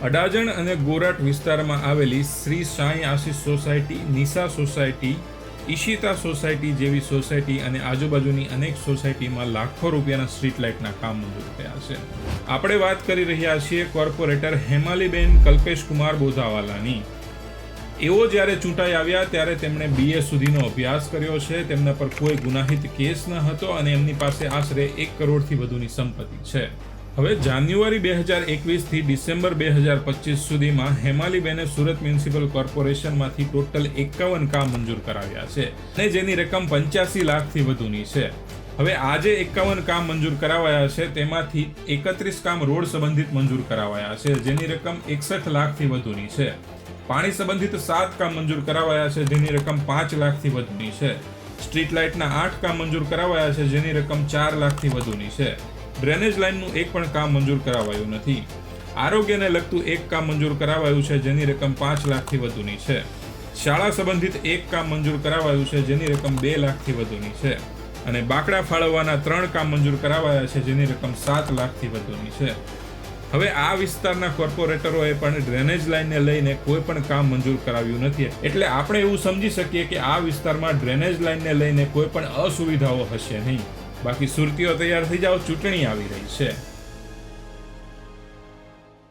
અડાજણ અને ગોરાટ વિસ્તારમાં આવેલી Shri Sai Ashish society, Nisha society, Ishita society જેવી સોસાયટી અને આજુબાજુની અનેક સોસાયટીમાં લાખો રૂપિયાના સ્ટ્રીટ લાઇટના કામ મંજૂર થયા છે. આપણે વાત કરી રહ્યા છીએ કોર્પોરેટર હેમાલીબેન કલ્પેશકુમાર બોધાવાલાની. એઓ જ્યારે ચૂંટાઈ આવ્યા ત્યારે તેમણે BA સુધીનો અભ્યાસ કર્યો છે. તેમના પર કોઈ ગુનાહિત કેસ ન હતો અને એમની પાસે આશરે 1 કરોડથી વધુની સંપત્તિ છે. હવે જાન્યુઆરી 2021 થી ડિસેમ્બર 2025 સુધીમાં હેમાલીબેને સુરત મ્યુનિસિપલ કોર્પોરેશનમાંથી ટોટલ 51 કામ મંજૂર કરાવ્યા છે અને જેની રકમ 85 લાખથી વધુની છે. હવે આજે 51 કામ મંજૂર કરાવાયા છે તેમાંથી 31 કામ રોડ સંબંધિત મંજૂર કરાવાયા છે જેની રકમ 61 લાખથી વધુની છે. પાણી સંબંધિત 7 કામ મંજૂર કરાવાયા છે જેની રકમ 5 લાખથી વધુની છે. સ્ટ્રીટ લાઇટના 8 કામ મંજૂર કરાવાયા છે જેની રકમ 4 લાખથી વધુની છે. ડ્રેનેજ લાઇનનું એક પણ કામ મંજૂર કરાવાયું નથી. આરોગ્યને લગતું 1 કામ મંજૂર કરાવાયું છે જેની રકમ 5 લાખથી વધુની છે. શાળા સંબંધિત 1 કામ મંજૂર કરાવાયું છે જેની રકમ 2 લાખથી વધુની છે અને બાકડા ફાળવવાના 3 કામ મંજૂર કરાવાયા છે જેની રકમ 7 લાખથી વધુની છે. હવે આ વિસ્તારના કોર્પોરેટરોએ પણ ડ્રેનેજ લાઇનને લઈને કોઈ પણ કામ મંજૂર કરાવ્યું નથી, એટલે આપણે એવું સમજી શકીએ કે આ વિસ્તારમાં ડ્રેનેજ લાઇનને લઈને કોઈ પણ અસુવિધાઓ હશે નહીં. બાકી સુરતીઓ તૈયાર થઈ જાઓ, ચૂંટણી આવી રહી છે.